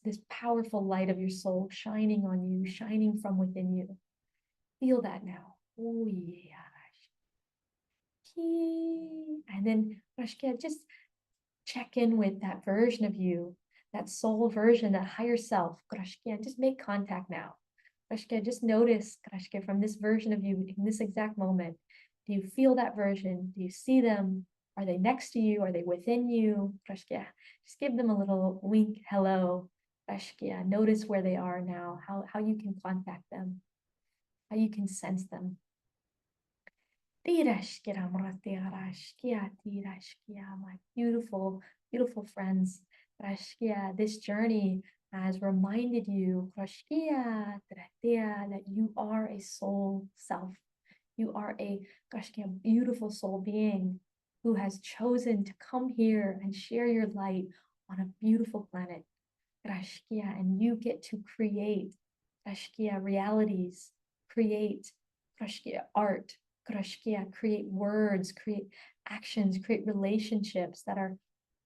this powerful light of your soul shining on you, shining from within you. Feel that now. Oh, yeah. And then just check in with that version of you, that soul version, that higher self. Just make contact now. Just notice from this version of you in this exact moment. Do you feel that version? Do you see them? Are they next to you? Are they within you? Just give them a little wink, hello. Notice where they are now, how you can contact them, how you can sense them. My beautiful, beautiful friends. This journey has reminded you that you are a soul self. You are a beautiful soul being who has chosen to come here and share your light on a beautiful planet. And you get to create realities, create art, create words, create actions, create relationships that are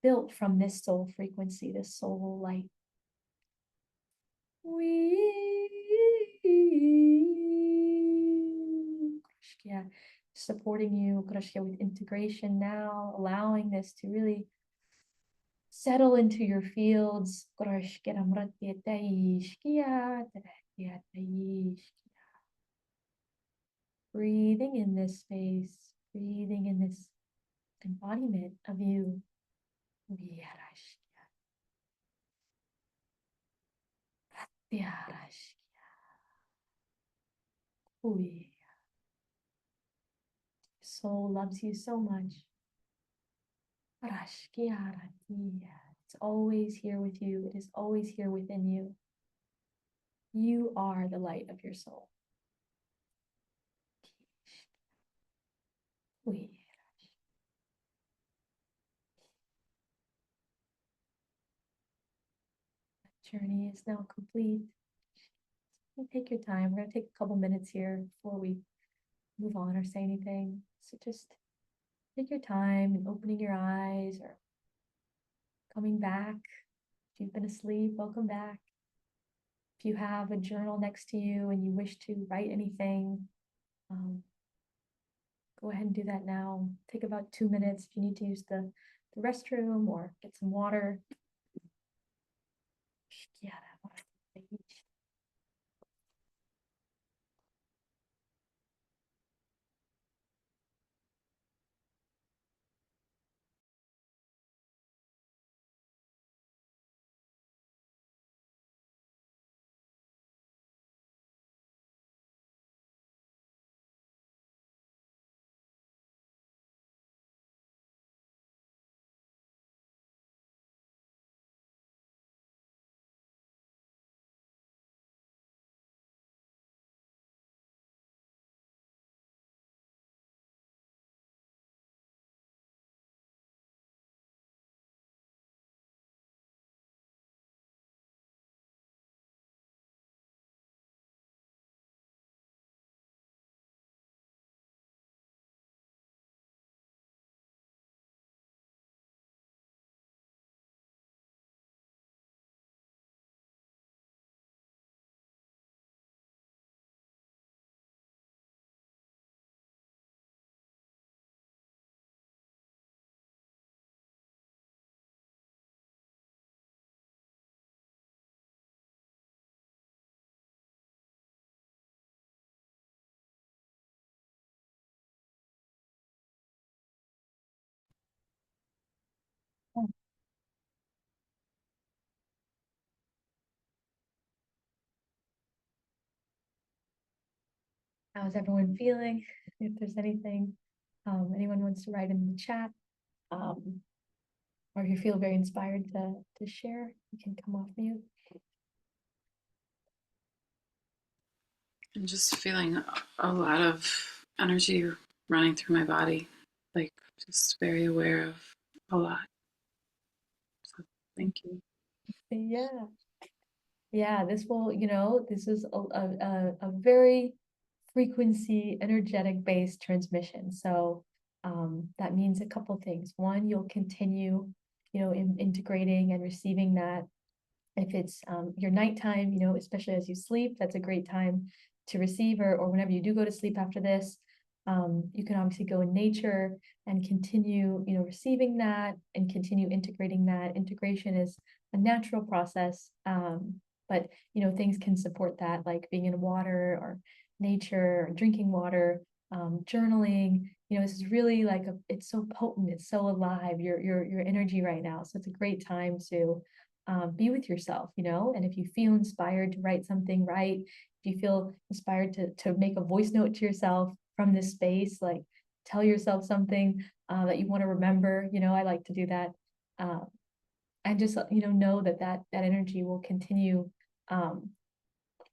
built from this soul frequency, this soul light. Supporting you with integration now, allowing this to really settle into your fields. Breathing in this space, breathing in this embodiment of you. Soul loves you so much. It's always here with you. It is always here within you. You are the light of your soul. Journey is now complete. You take your time. We're going to take a couple minutes here before we move on or say anything. So just take your time and opening your eyes or coming back. If you've been asleep, welcome back. If you have a journal next to you and you wish to write anything, go ahead and do that now. Take about 2 minutes if you need to use the restroom or get some water. How's everyone feeling? If there's anything anyone wants to write in the chat, or if you feel very inspired to share, you can come off mute. I'm just feeling a lot of energy running through my body, like just very aware of a lot. So thank you. Yeah. Yeah, this will, this is a very frequency energetic based transmission. So that means a couple things. One, you'll continue, integrating and receiving that. If it's your nighttime, especially as you sleep, that's a great time to receive, or whenever you do go to sleep after this, you can obviously go in nature and continue, receiving that and continue integrating that. Integration is a natural process, but things can support that, like being in water or nature, or drinking water, journaling. This is really like it's so potent, it's so alive, your energy right now. So it's a great time to be with yourself, and if you feel inspired to write something, write. If you feel inspired to make a voice note to yourself from this space, like tell yourself something that you want to remember, I like to do that. And just, know that energy will continue.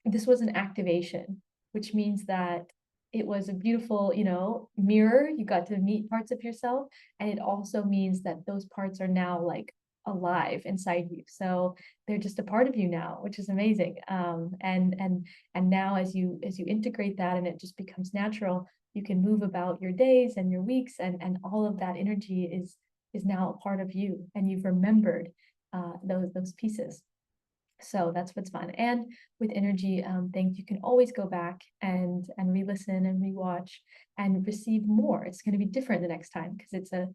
This was an activation, which means that it was a beautiful, mirror. You got to meet parts of yourself. And it also means that those parts are now like alive inside you. So they're just a part of you now, which is amazing. And now as you integrate that and it just becomes natural, you can move about your days and your weeks, and all of that energy is now a part of you, and you've remembered those pieces. So that's what's fun. And with energy things, you can always go back and re-listen and rewatch and receive more. It's going to be different the next time because it's a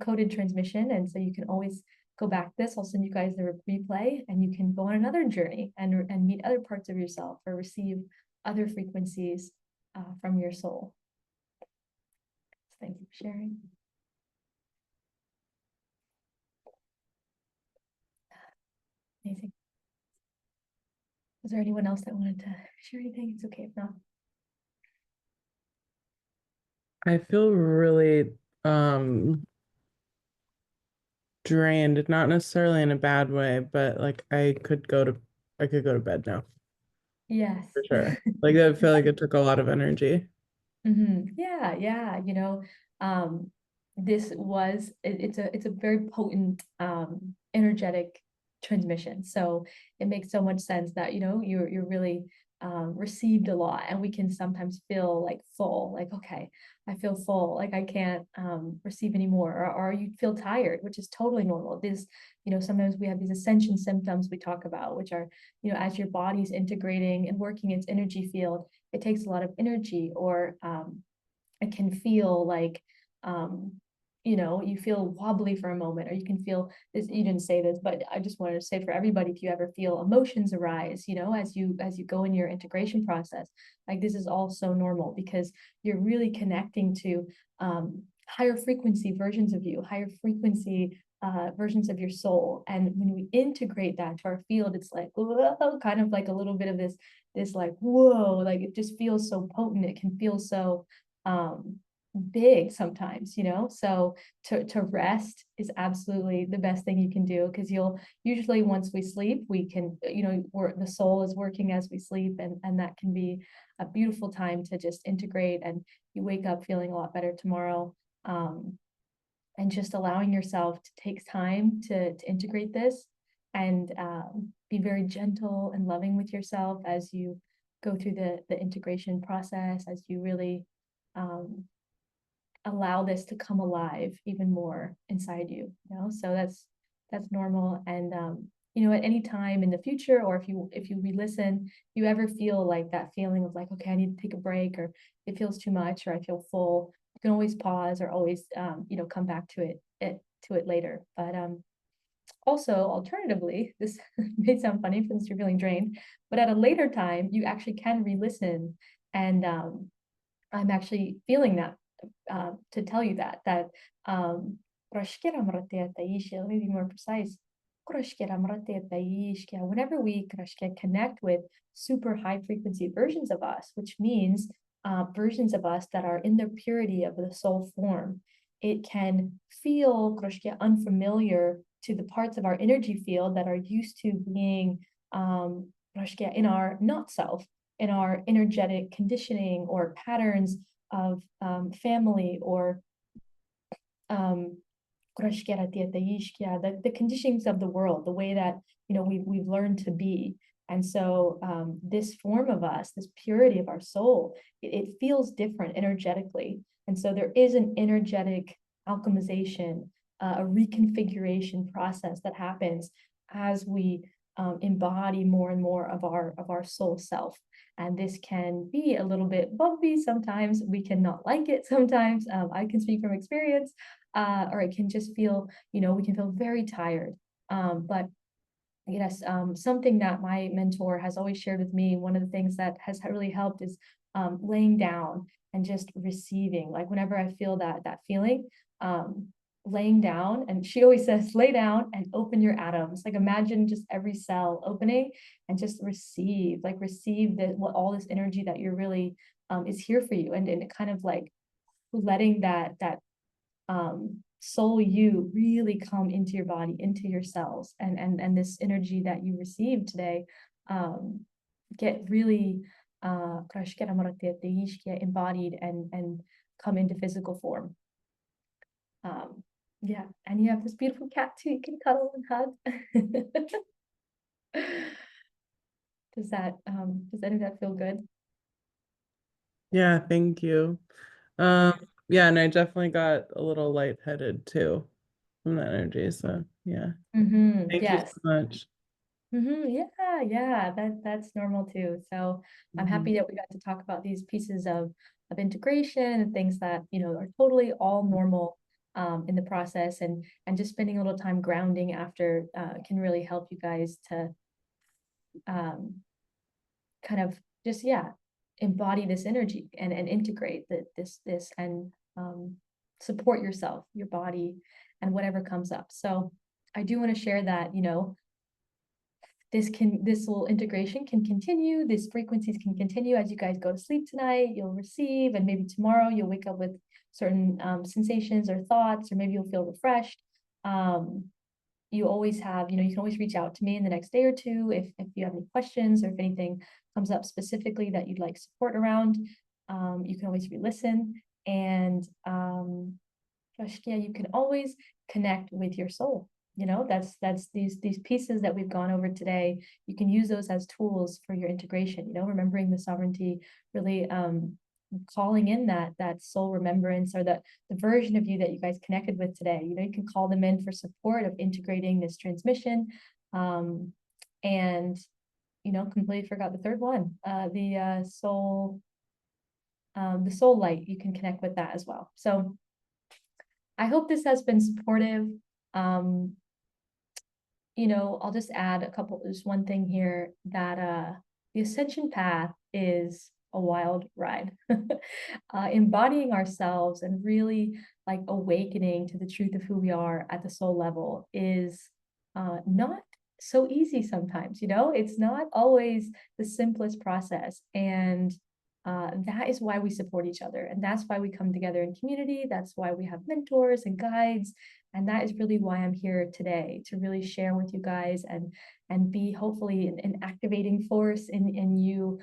coded transmission, and so you can always go back. I'll send you guys the replay, and you can go on another journey and meet other parts of yourself or receive other frequencies from your soul. So thank you for sharing. Amazing. Is there anyone else that wanted to share anything? It's okay if not. I feel really drained, not necessarily in a bad way, but like I could go to bed now Yes. for sure. Like I feel like it took a lot of energy. Yeah, yeah. It's a very potent energetic transmission. So it makes so much sense that you're really received a lot, and we can sometimes feel like full, like, okay, I feel full, like I can't receive anymore, or you feel tired, which is totally normal. Sometimes we have these ascension symptoms we talk about, which are, as your body's integrating and working its energy field, it takes a lot of energy, or it can feel like you feel wobbly for a moment, or you can feel this. You didn't say this, but I just wanted to say, for everybody, if you ever feel emotions arise, as you go in your integration process, like, this is all so normal, because you're really connecting to higher frequency versions of you, higher frequency versions of your soul. And when we integrate that to our field, it's like, whoa, kind of like a little bit of this like, whoa, like it just feels so potent. It can feel so big sometimes, so to rest is absolutely the best thing you can do, because you'll usually, once we sleep, we can, the soul is working as we sleep, and that can be a beautiful time to just integrate, and you wake up feeling a lot better tomorrow. And just allowing yourself to take time to integrate this, and be very gentle and loving with yourself as you go through the integration process, as you really allow this to come alive even more inside you. So that's normal. And at any time in the future, or if you re-listen, you ever feel like that feeling of like, okay, I need to take a break, or it feels too much, or I feel full, you can always pause, or always come back to it later. But also, alternatively, this may sound funny since you're feeling drained, but at a later time, you actually can re-listen. And I'm actually feeling that, to tell you that let me be more precise. Whenever we connect with super high frequency versions of us, which means versions of us that are in their purity of the soul form, it can feel unfamiliar to the parts of our energy field that are used to being in our not self, in our energetic conditioning or patterns of family or the conditionings of the world, the way that we've learned to be. And so this form of us, this purity of our soul, it feels different energetically. And so there is an energetic alchemization, a reconfiguration process that happens as we embody more and more of our soul self. And this can be a little bit bumpy sometimes. We can not like it sometimes. I can speak from experience, or it can just feel, we can feel very tired. But yes, something that my mentor has always shared with me, one of the things that has really helped is laying down and just receiving. Like whenever I feel that feeling, laying down, and she always says, lay down and open your atoms. Like imagine just every cell opening and just receive all this energy that you're really is here for you, and it kind of like letting that soul you really come into your body, into your cells, and this energy that you received today get really embodied and come into physical form. Yeah, and you have this beautiful cat too, you can cuddle and hug. Does any of that feel good? Yeah, thank you. Yeah, and I definitely got a little lightheaded too from that energy. So yeah. Thank you so Yes. much. Yeah, that's normal too. So I'm happy that we got to talk about these pieces of integration and things that are totally all normal in the process, and just spending a little time grounding after can really help you guys to kind of just embody this energy and integrate this and support yourself, your body, and whatever comes up. So I do want to share that this little integration can continue, these frequencies can continue as you guys go to sleep tonight. You'll receive, and maybe tomorrow you'll wake up with certain sensations or thoughts, or maybe you'll feel refreshed. You always have, you can always reach out to me in the next day or two if you have any questions, or if anything comes up specifically that you'd like support around. You can always re-listen, and you can always connect with your soul. That's these pieces that we've gone over today. You can use those as tools for your integration, remembering the sovereignty, really calling in that soul remembrance, or the version of you that you guys connected with today. You can call them in for support of integrating this transmission. And completely forgot the third one, the soul light. You can connect with that as well. So I hope this has been supportive. I'll just add just one thing here, that the Ascension path is a wild ride. Embodying ourselves and really like awakening to the truth of who we are at the soul level is not so easy sometimes. It's not always the simplest process, and that is why we support each other, and that's why we come together in community. That's why we have mentors and guides, and that is really why I'm here today, to really share with you guys and be hopefully an activating force in you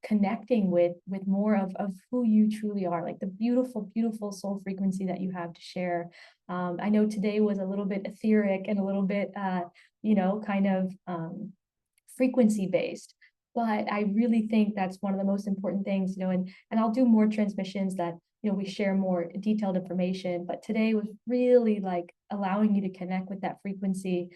connecting with more of who you truly are, like the beautiful soul frequency that you have to share. I know today was a little bit etheric and a little bit kind of frequency based, but I really think that's one of the most important things, and I'll do more transmissions that we share more detailed information, but today was really like allowing you to connect with that frequency,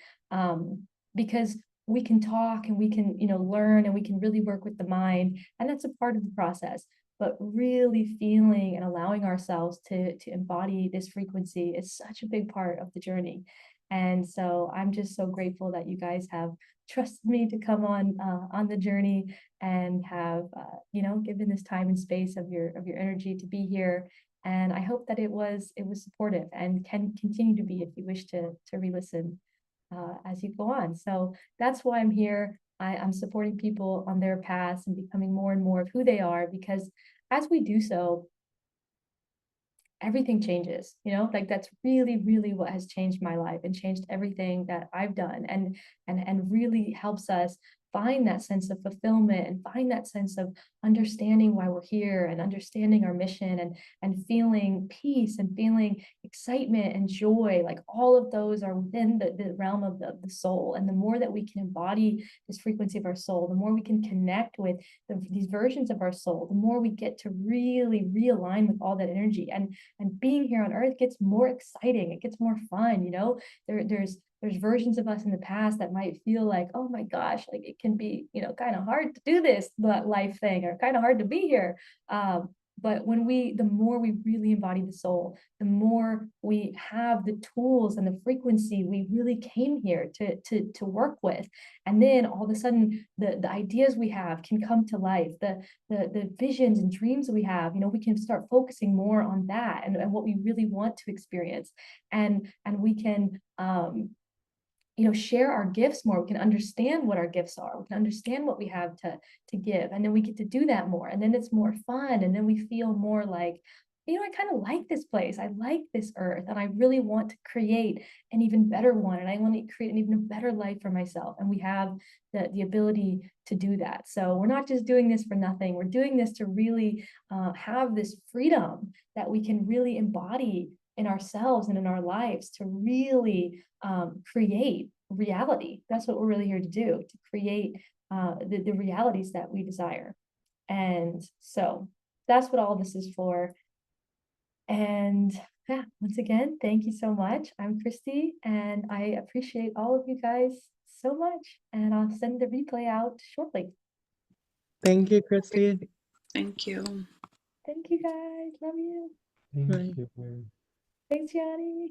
because we can talk and we can learn, and we can really work with the mind, and that's a part of the process, but really feeling and allowing ourselves to embody this frequency is such a big part of the journey. And so I'm just so grateful that you guys have trusted me to come on the journey, and have given this time and space of your energy to be here. And I hope that it was supportive, and can continue to be if you wish to re-listen as you go on. So that's why I'm here. I'm supporting people on their paths and becoming more and more of who they are, because as we do so, everything changes, like that's really, really what has changed my life and changed everything that I've done, and really helps us find that sense of fulfillment and find that sense of understanding why we're here and understanding our mission, and feeling peace and feeling excitement and joy. Like all of those are within the realm of the soul. And the more that we can embody this frequency of our soul, the more we can connect with these versions of our soul, the more we get to really realign with all that energy. And being here on earth gets more exciting, it gets more fun. There's versions of us in the past that might feel like, oh my gosh, like it can be, kind of hard to do this life thing, or kind of hard to be here. But the more we really embody the soul, the more we have the tools and the frequency we really came here to work with. And then all of a sudden, the ideas we have can come to life. The visions and dreams we have, we can start focusing more on that, and what we really want to experience. And we can share our gifts more. We can understand what our gifts are. We can understand what we have to give. And then we get to do that more. And then it's more fun. And then we feel more like, I kind of like this place. I like this earth. And I really want to create an even better one. And I want to create an even better life for myself. And we have the ability to do that. So we're not just doing this for nothing. We're doing this to really have this freedom that we can really embody in ourselves and in our lives, to really create reality. That's what we're really here to do, to create the realities that we desire. And so that's what all of this is for. And yeah, once again, thank you so much. I'm Christy, and I appreciate all of you guys so much. And I'll send the replay out shortly. Thank you, Christy. Thank you. Thank you guys. Love you. Thank Bye. you. Thanks, Yanni.